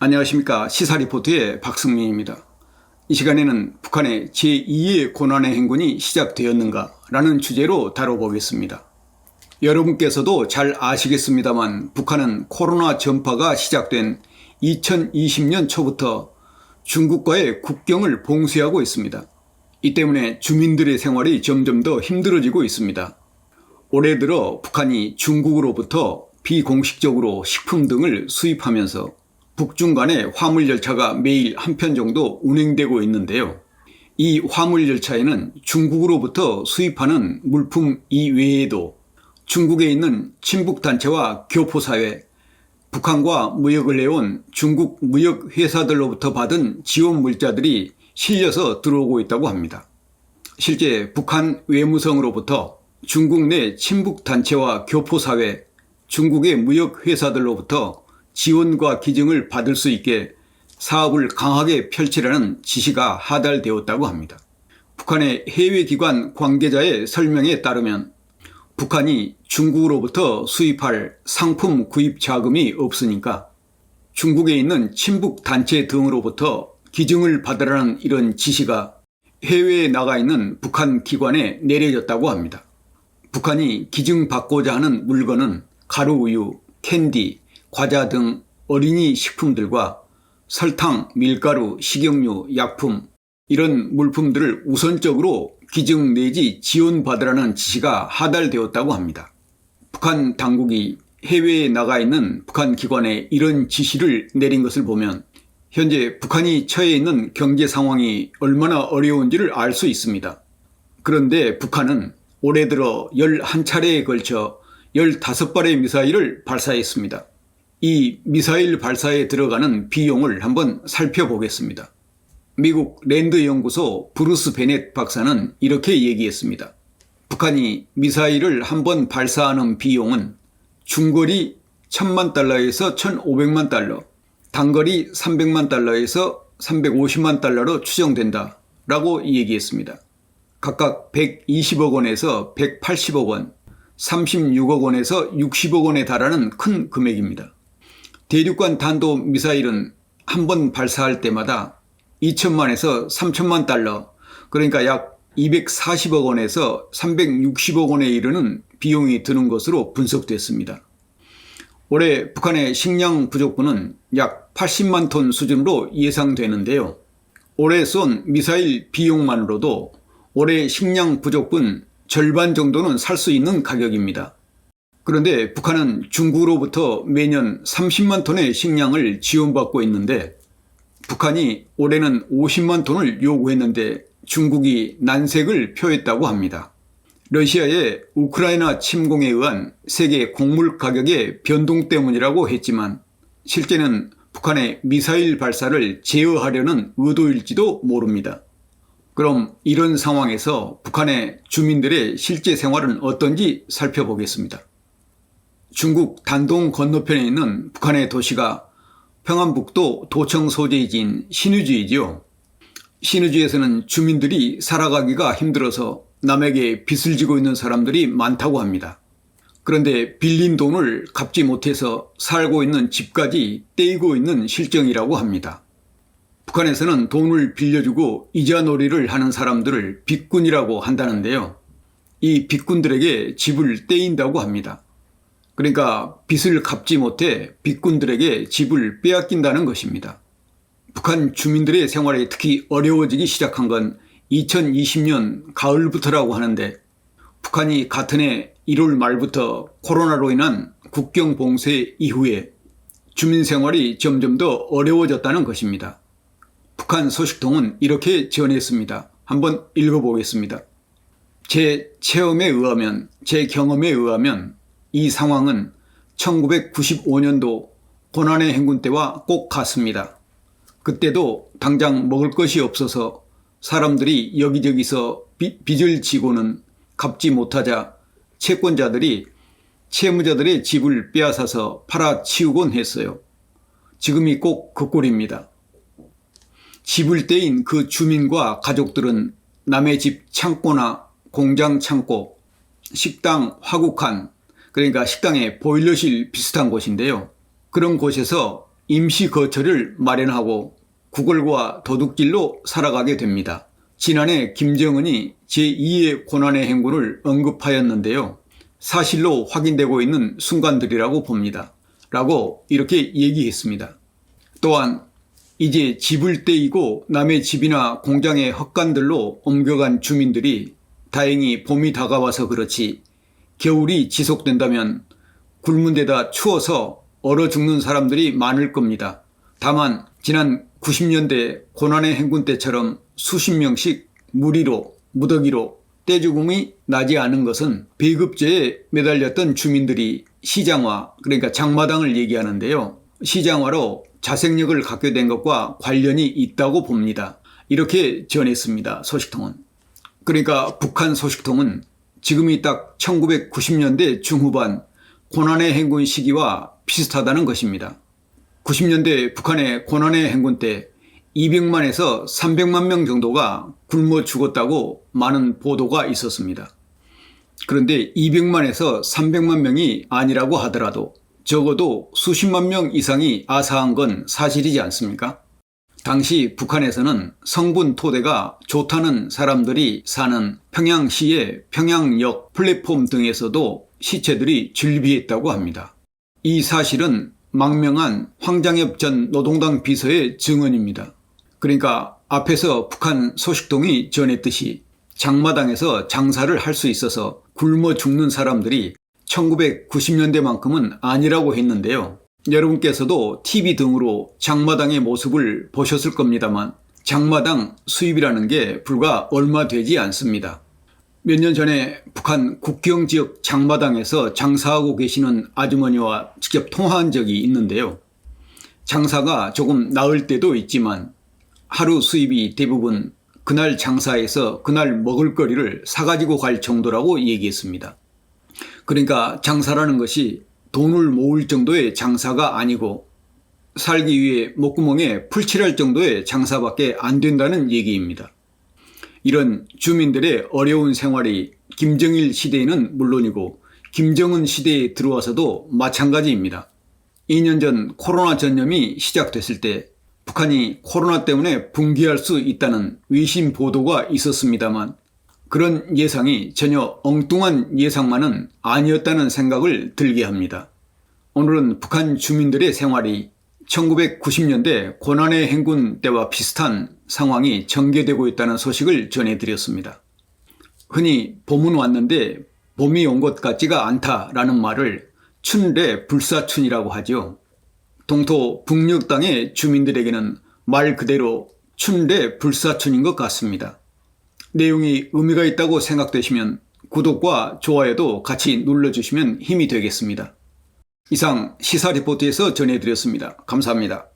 안녕하십니까. 시사리포트의 박승민입니다. 이 시간에는 북한의 제2의 고난의 행군이 시작되었는가 라는 주제로 다뤄보겠습니다. 여러분께서도 잘 아시겠습니다만 북한은 코로나 전파가 시작된 2020년 초부터 중국과의 국경을 봉쇄하고 있습니다. 이 때문에 주민들의 생활이 점점 더 힘들어지고 있습니다. 올해 들어 북한이 중국으로부터 비공식적으로 식품 등을 수입하면서 북중 간의 화물열차가 매일 한 편 정도 운행되고 있는데요. 이 화물열차에는 중국으로부터 수입하는 물품 이외에도 중국에 있는 친북단체와 교포사회, 북한과 무역을 해온 중국 무역회사들로부터 받은 지원 물자들이 실려서 들어오고 있다고 합니다. 실제 북한 외무성으로부터 중국 내 친북단체와 교포사회, 중국의 무역회사들로부터 지원과 기증을 받을 수 있게 사업을 강하게 펼치라는 지시가 하달되었다고 합니다. 북한의 해외기관 관계자의 설명에 따르면 북한이 중국으로부터 수입할 상품 구입 자금이 없으니까 중국에 있는 친북단체 등으로부터 기증을 받으라는 이런 지시가 해외에 나가 있는 북한 기관에 내려졌다고 합니다. 북한이 기증받고자 하는 물건은 가루우유, 캔디, 과자 등 어린이 식품들과 설탕, 밀가루, 식용유, 약품 이런 물품들을 우선적으로 기증 내지 지원받으라는 지시가 하달되었다고 합니다. 북한 당국이 해외에 나가 있는 북한 기관에 이런 지시를 내린 것을 보면 현재 북한이 처해 있는 경제 상황이 얼마나 어려운지를 알 수 있습니다. 그런데 북한은 올해 들어 11차례에 걸쳐 15발의 미사일을 발사했습니다. 이 미사일 발사에 들어가는 비용을 한번 살펴보겠습니다. 미국 랜드 연구소 브루스 베넷 박사는 이렇게 얘기했습니다. 북한이 미사일을 한번 발사하는 비용은 중거리 1000만 달러에서 1500만 달러, 단거리 300만 달러에서 350만 달러로 추정된다 라고 얘기했습니다. 각각 120억 원에서 180억 원, 36억 원에서 60억 원에 달하는 큰 금액입니다. 대륙간 단도 미사일은 한 번 발사할 때마다 2천만에서 3천만 달러, 그러니까 약 240억 원에서 360억 원에 이르는 비용이 드는 것으로 분석됐습니다. 올해 북한의 식량 부족분은 약 80만 톤 수준으로 예상되는데요. 올해 쏜 미사일 비용만으로도 올해 식량 부족분 절반 정도는 살 수 있는 가격입니다. 그런데 북한은 중국으로부터 매년 30만 톤의 식량을 지원받고 있는데 북한이 올해는 50만 톤을 요구했는데 중국이 난색을 표했다고 합니다. 러시아의 우크라이나 침공에 의한 세계 곡물 가격의 변동 때문이라고 했지만 실제는 북한의 미사일 발사를 제어하려는 의도일지도 모릅니다. 그럼 이런 상황에서 북한의 주민들의 실제 생활은 어떤지 살펴보겠습니다. 중국 단동 건너편에 있는 북한의 도시가 평안북도 도청 소재지인 신의주이지요. 신의주에서는 주민들이 살아가기가 힘들어서 남에게 빚을 지고 있는 사람들이 많다고 합니다. 그런데 빌린 돈을 갚지 못해서 살고 있는 집까지 떼이고 있는 실정이라고 합니다. 북한에서는 돈을 빌려주고 이자놀이를 하는 사람들을 빚꾼이라고 한다는데요. 이 빚꾼들에게 집을 떼인다고 합니다. 그러니까 빚을 갚지 못해 빚꾼들에게 집을 빼앗긴다는 것입니다. 북한 주민들의 생활이 특히 어려워지기 시작한 건 2020년 가을부터라고 하는데 북한이 같은 해 1월 말부터 코로나로 인한 국경 봉쇄 이후에 주민 생활이 점점 더 어려워졌다는 것입니다. 북한 소식통은 이렇게 전했습니다. 한번 읽어보겠습니다. 제 체험에 의하면, 제 경험에 의하면 이 상황은 1995년도 고난의 행군 때와 꼭 같습니다. 그때도 당장 먹을 것이 없어서 사람들이 여기저기서 빚을 지고는 갚지 못하자 채권자들이 채무자들의 집을 빼앗아서 팔아치우곤 했어요. 지금이 꼭 그 꼴입니다. 집을 떼인 그 주민과 가족들은 남의 집 창고나 공장 창고, 식당 화구칸, 그러니까 식당의 보일러실 비슷한 곳인데요. 그런 곳에서 임시 거처를 마련하고 구걸과 도둑질로 살아가게 됩니다. 지난해 김정은이 제2의 고난의 행군을 언급하였는데요. 사실로 확인되고 있는 순간들이라고 봅니다. 라고 이렇게 얘기했습니다. 또한 이제 집을 떼이고 남의 집이나 공장의 헛간들로 옮겨간 주민들이 다행히 봄이 다가와서 그렇지 겨울이 지속된다면 굶은 데다 추워서 얼어 죽는 사람들이 많을 겁니다. 다만 지난 90년대 고난의 행군 때처럼 수십 명씩 무리로 무더기로 떼죽음이 나지 않은 것은 배급제에 매달렸던 주민들이 시장화, 그러니까 장마당을 얘기하는데요. 시장화로 자생력을 갖게 된 것과 관련이 있다고 봅니다. 이렇게 전했습니다. 소식통은. 그러니까 북한 소식통은 지금이 딱 1990년대 중후반 고난의 행군 시기와 비슷하다는 것입니다. 90년대 북한의 고난의 행군 때 200만에서 300만 명 정도가 굶어 죽었다고 많은 보도가 있었습니다. 그런데 200만에서 300만 명이 아니라고 하더라도 적어도 수십만 명 이상이 아사한 건 사실이지 않습니까? 당시 북한에서는 성분 토대가 좋다는 사람들이 사는 평양시의 평양역 플랫폼 등에서도 시체들이 즐비했다고 합니다. 이 사실은 망명한 황장엽 전 노동당 비서의 증언입니다. 그러니까 앞에서 북한 소식통이 전했듯이 장마당에서 장사를 할 수 있어서 굶어 죽는 사람들이 1990년대만큼은 아니라고 했는데요. 여러분께서도 TV 등으로 장마당의 모습을 보셨을 겁니다만 장마당 수입이라는 게 불과 얼마 되지 않습니다. 몇 년 전에 북한 국경 지역 장마당에서 장사하고 계시는 아주머니와 직접 통화한 적이 있는데요. 장사가 조금 나을 때도 있지만 하루 수입이 대부분 그날 장사해서 그날 먹을거리를 사가지고 갈 정도라고 얘기했습니다. 그러니까 장사라는 것이 돈을 모을 정도의 장사가 아니고 살기 위해 목구멍에 풀칠할 정도의 장사밖에 안 된다는 얘기입니다. 이런 주민들의 어려운 생활이 김정일 시대에는 물론이고 김정은 시대에 들어와서도 마찬가지입니다. 2년 전 코로나 전염이 시작됐을 때 북한이 코로나 때문에 붕괴할 수 있다는 외신 보도가 있었습니다만 그런 예상이 전혀 엉뚱한 예상만은 아니었다는 생각을 들게 합니다. 오늘은 북한 주민들의 생활이 1990년대 고난의 행군 때와 비슷한 상황이 전개되고 있다는 소식을 전해드렸습니다. 흔히 봄은 왔는데 봄이 온 것 같지가 않다라는 말을 춘래 불사춘이라고 하죠. 동토 북녘 땅의 주민들에게는 말 그대로 춘래 불사춘인 것 같습니다. 내용이 의미가 있다고 생각되시면 구독과 좋아요도 같이 눌러주시면 힘이 되겠습니다. 이상 시사리포트에서 전해드렸습니다. 감사합니다.